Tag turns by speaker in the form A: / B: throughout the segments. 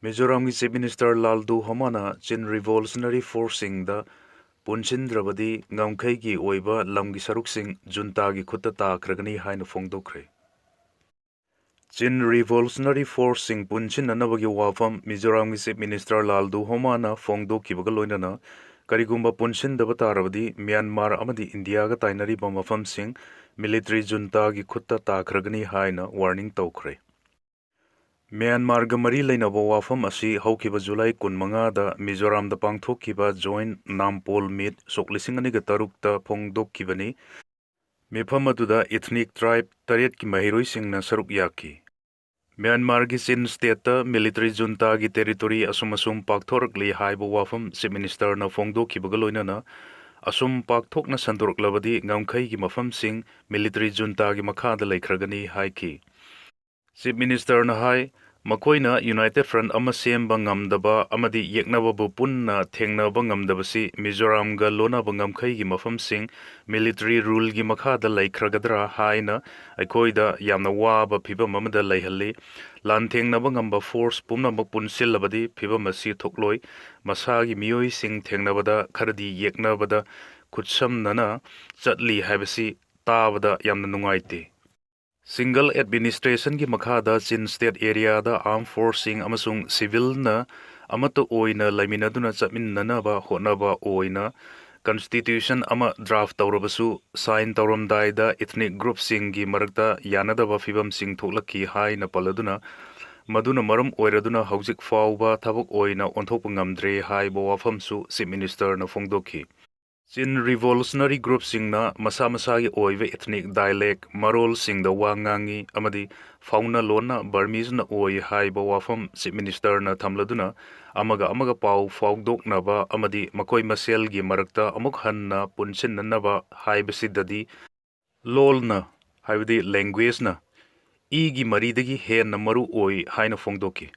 A: Mizoramgi Chief Minister Laldu Homana Chin Revolutionary Forcing Punchindrabadi Ngamkhaigi Oiba Lamgi Saruksing Juntagi Khutta Takragani Haina Fongdokre. Chin Revolutionary Forcing Punchin Anabagi Wafam Mizoramgi Chief Minister Laldu Homana Fongdokibagaloinana Karigumba Punchin Dabatarabadi Myanmar Amadi India ga Tainari Bamafam Sing Military Juntagi Khutta Takragani Haina warning Tokre. Myanmar ga mari lainaba wafam asi haukiba July 15 da Mizoram da pangthokkiba joint nampol meet soklising ga tarukta phongdokkibani mifam aduda ethnic tribe taret ki mahiroi singna saruk yaki Myanmar gi Chin state ta military junta gi territory asum pakthorakli haiba wafam chief minister na phongdokkiba ga loinana asum pakthokna sandoraklabadi ngamkhai gi mafam sing military junta gi makhada laikhragani haiki Chief Minister na hai makoina United Front ama semba ngamdaba amadi yeknaba bu punna thengnaba ngamdabasi Mizoram ga lona bangamkhai gi mafamsing military rule gi makhada laikhragadra haina aikoida yamna waba phibam amada laihalli lan thengnaba ngamba force pumna mapunsil labadi phibam asi thokloi masagi miyoi sing thengnabada kharadi yeknabada khutsam nana chatli habasi tabada yamna nungaite Single administration ki makhada Chin state area da armed forcing amasung civil na amato oina laiminaduna chapminnanaba honaba oina constitution ama draft tawrabasu sign tawramdai da ethnic group sing gi marakta yanadaba fibam sing thoklaki haina paladuna maduna maram oiraduna haujik fawba thabak oina onthokpa ngamdre haibo wafamsu chief minister na phongdokhi Chin revolutionary group singna masa masagi oive ethnic dialect marol singda wangangi amadi fauna lona Burmese na oi haiba wafam chief minister na thamladuna amaga pau faugdok naba amadi makoi masel gi marakta amuk hanna punchin naba haibasidadi lolna haibadi language na igi maridagi hen na maru oi haina fongdoki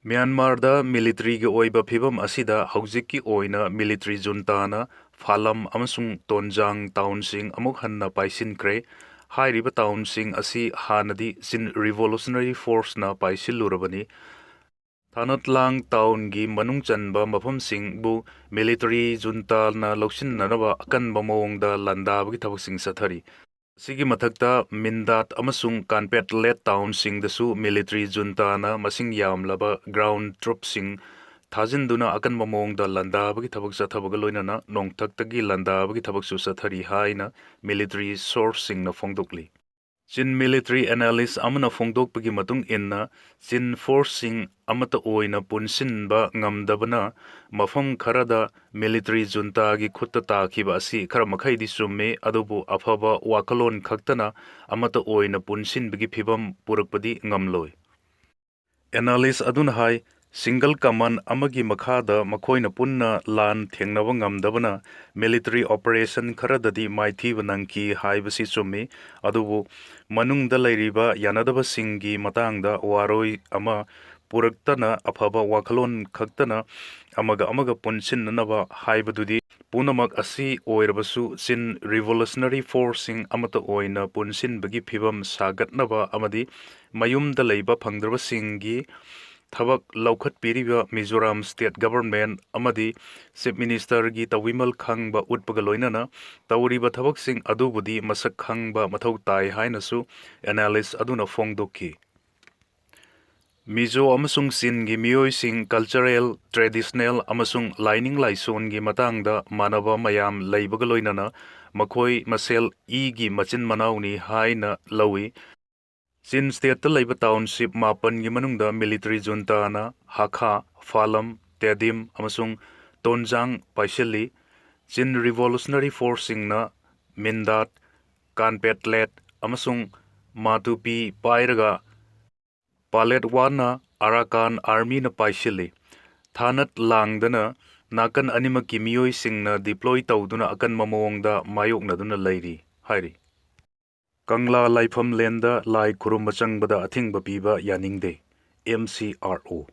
A: Myanmar da military gi oiba phibam asida haujikki oina military junta na Phalam amasung Tonjang town sing amuk hanna paisin kre hairiba town sing asi hanadi Chin revolutionary force na paisilurabani Thanatlang town gi manung chanba mafam sing bu military junta na loksin nanaba akan bamong da landab gi thabak sing sathari Sigi mathakta Mindat amasung Kanpet let town sing dasu military junta na masing yamlaba ground troop sing Thajinduna akan mamong da landabagi thabak sathabaga loinana nongthaktagi landabagi thabak su sathari haina military source sing na phongdokli Chin military analyst amana phongdokpagi matung inna Chin forcing amata oina punsinba ngamdabana mafam kharada military junta gi khutta takhiba asi khara makhaidi summe adubu afaba wakalon khaktana amata oina punsinbagi phibam purakpadi ngamloi analyst adun hai single command amagi makhada makoina punna lan thengnaba ngamdabana military operation kharadadi maithiba nangki haibasi chumi adubu manungda lairiba yanadaba singi matangda waroi ama puraktana afaba wakalon khaktana amaga punsinnaba haibadudi punamak asi oirabasu Chin revolutionary forcing amata oina punsinbagi phibam sagatnaba amadi mayumda leiba phangdraba singi Thabak Laukhat Piriba Mizoram State Government Amadi Chief Minister gi Tawimal Khangba Utpagaloinana Tawriba Thabak Sing Adubudi Masak Khangba Mathau Tai Hainasu Analyst Aduna Fongdoki Mizo amasung Sin gi Miyoi Sing Cultural Traditional amasung Lining Laison gi Matangda Manaba Mayam Laibagaloinana Makoi Masel E gi Machin Manauni Haina Lawi Chin state ta laiba township mapan gi manungda military junta na Hakha, Phalam, Tedim amasung Tonjang paisili Chin revolutionary forcing na Mindat, Kanpetlet amasung Matupi pairaga Paletwana Arakan army na paisili Thanat langdana nakan anima ki miyoi singna deploy tawduna akan mamawongda mayokna duna lairi hairi Kangla Laifam Lenda Lai Kurumba Changbada Athingba Piba Yaningde MCRO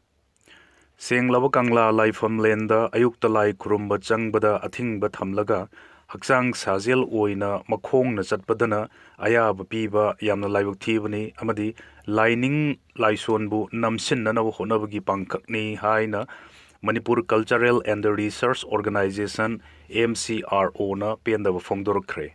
A: Senglaba Kangla Laifam Lenda Ayukta Lai Kurumba Changbada Athingba Thamlaga Haksang Sajel Oina Makhong na Chatpadana Ayaba Piba Yamna Laibak Thibani Amadi Lining Laisonbu Namsin Nanava Honabagi Pankakni Haina Manipur Cultural and Research Organization MCRO na Pendava Fongdorkre.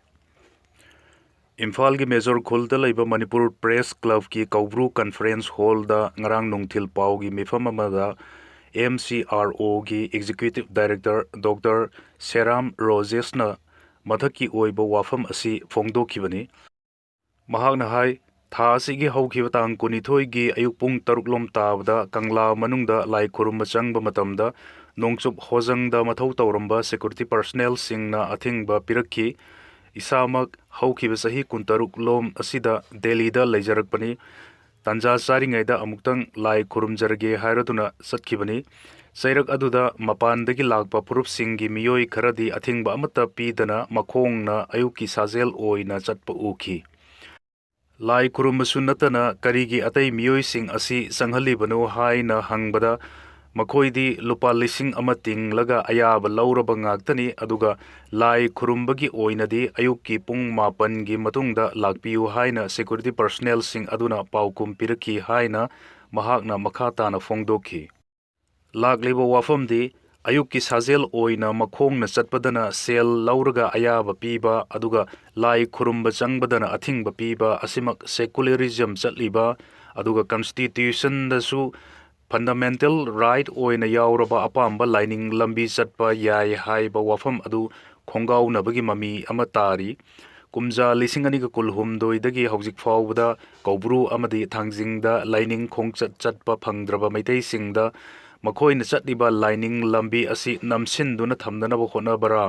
A: Imphal ki Major Khulda laiba Manipur Press Club ki Kaubru Conference Hall da ngarang nungthil pau gi mifam amada MCRO ki Executive Director Dr. Seram Roses na mathaki oiba wafam asi phongdokhibani. Mahakna hai tha asigi haukiba tang kunithoi gi ayuk pung taruklom tabda Kangla manungda lai khurumba changba matamda nongchup hojangda mathau tawramba security personnel singna athingba pirakhi. Isamak haukiba sahi kuntaruk lom asida Delhi da leijarakpani tanja saringaida amuktang lai khurumjarge hairatuna satkibani sairak aduda mapandagi lakpa purup singi miyoi kharadi athingba amata pidana makhongna ayuki sazel oina chatpa ukhi lai khurumbasu natana karigi atai miyoi sing asi sanghalibano haina hangbada Makhoidi lupa lising amating laga ayaba lauraba ngagtani aduga lai khurumbagi oinadi ayuki pung mapan gi matungda lakpiu haina security personnel sing aduna paukum piraki haina mahakna makhatana fongdokhi lagliba wafamdi ayuki sazel oina makhongna chatpadana sel lauraga ayaba piba aduga lai khurumba changbadana athingba piba asimak secularism chatliba aduga constitution dasu fundamental right oina yauraba apamba lining lambi chatpa yai haiba wafam adu khongau nabagi mami amatari kumja lisingani ka kulhum doidagi hojik fawda kaubru amadi thangjingda lining khongchat chatpa phangdraba maitai singda makhoina chatliba lining lambi asi namsinduna thamdana ba khona bara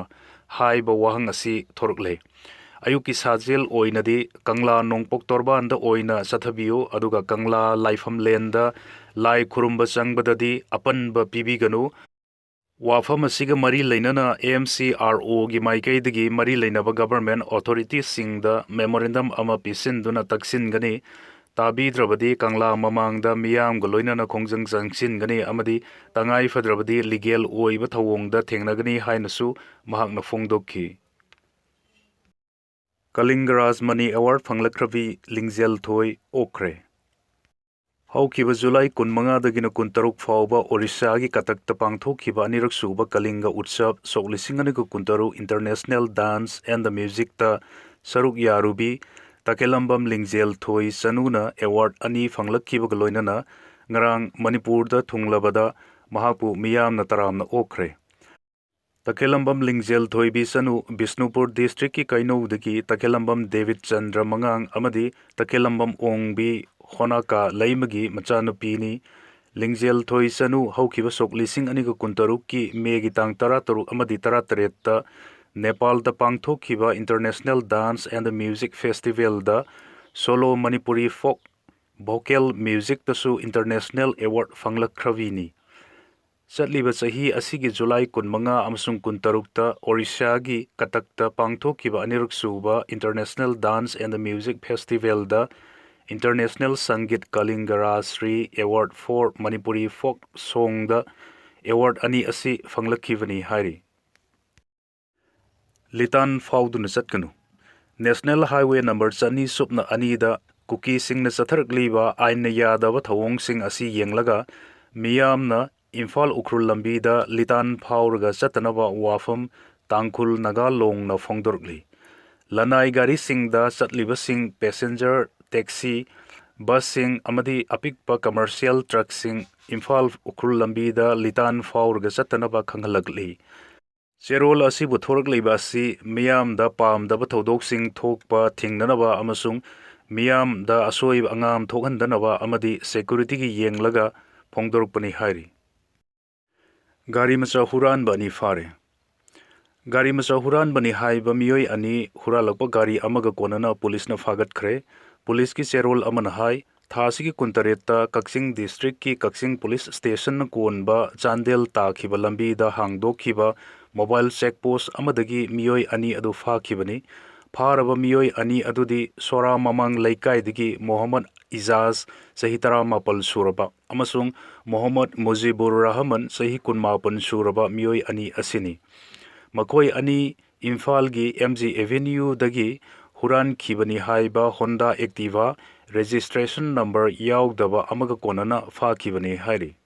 A: haiba wahang asi thorukle ayuki sajel oinadi Kangla nongpok torbanda oina sathabiyo aduga Kangla laifam lenda lai khurumba changbadadi apanba pibiganu wafam asiga mari leinana MCRO gi maikaidagi mari leinaba government authorities singda memorandum ama pisinduna taksin gani tabidrabadi Kangla mamangda miyam galoinana khongjang jangsin gani amadi tangai fadrabadi legal oiba thawongda thengnagani hainasu mahakna fongdokhi Kalingaraj Money Award Fanglakravi Lingjel Thoi Okre Haukiba July 15 dagina 16 fauba Orissa gi katakta pangthokiba anirak suba Kalinga Utsav Soklisingani ko kuntaru International Dance and the Music ta Saruk Yarubi Takelambam Lingjel Thoi Sanuna Award ani fanglakkiba galoinana ngarang Manipur da thunglabada mahakpu miyamna taramna okre Takelambam Lingjel Thoi Bisanu Bisnupur District ki Kainodagi Takelambam David Chandra Mangang amadi Takelambam Ongbi Honaka Laimagi Machanupini Lingjel Thoi Sanu Haukiba Soklising Aniga Kuntaruk ki Megi Tang Tarataru amadi Taratareta Nepal da Pangthokiba International Dance and Music Festival da Solo Manipuri Folk Vocal Music tasu International Award Fanglakravini Satliba sahi asigi July 15 amasung 16 Orissa gi katakta pangthokiba aniruk suba International Dance and Music Festival da International Sangit Kalingaraj Sri Award for Manipuri Folk Song da award ani asi fanglakivani hari Litan fauduna chatkanu National Highway number chani supna ani da kuki singna chatharkliba aina yadaba thawong sing asi yenglaga miyamna Imphal Ukrul Lambida Litan Phauraga Chatanaba Wafam Tangkhul Nagalong na Fongdorkli Lanai Gari Singda Chatliba Sing Passenger Taxi Bus Sing Amadi Apikpa Commercial Truck Sing Imphal Ukrul Lambida Litan Phauraga Chatanaba Khanghalakli Cherol asibu thorakliba asi miyam da pam da bathodok sing thokpa thingnanaba amasung miyam da asoi angam thokhandanaba amadi security gi yenglaga phongdorkpani hairi Gari macha huran bani fare Gari macha huran bani haiba miyoi ani huralakpa gari amaga konana police na fagat khre police ki cherol amana hai thasi ki kuntareta Kaksing district ki Kaksing police station na konba Chandel ta khiba lambi da hangdokhiba mobile checkpost amadagi miyoi ani adu fakhibani Pharaba miyoi ani adudi Sora Mamang Laikai digi Muhammad Izaz sahi 14 suraba amasung Muhammad Mujibur Rahman sahi 15 suraba miyoi ani asini Makoi ani Imphal gi MG Avenue dagi huran khibani haiba Honda Activa registration number yaudaba amaga konana fakhibani hairi.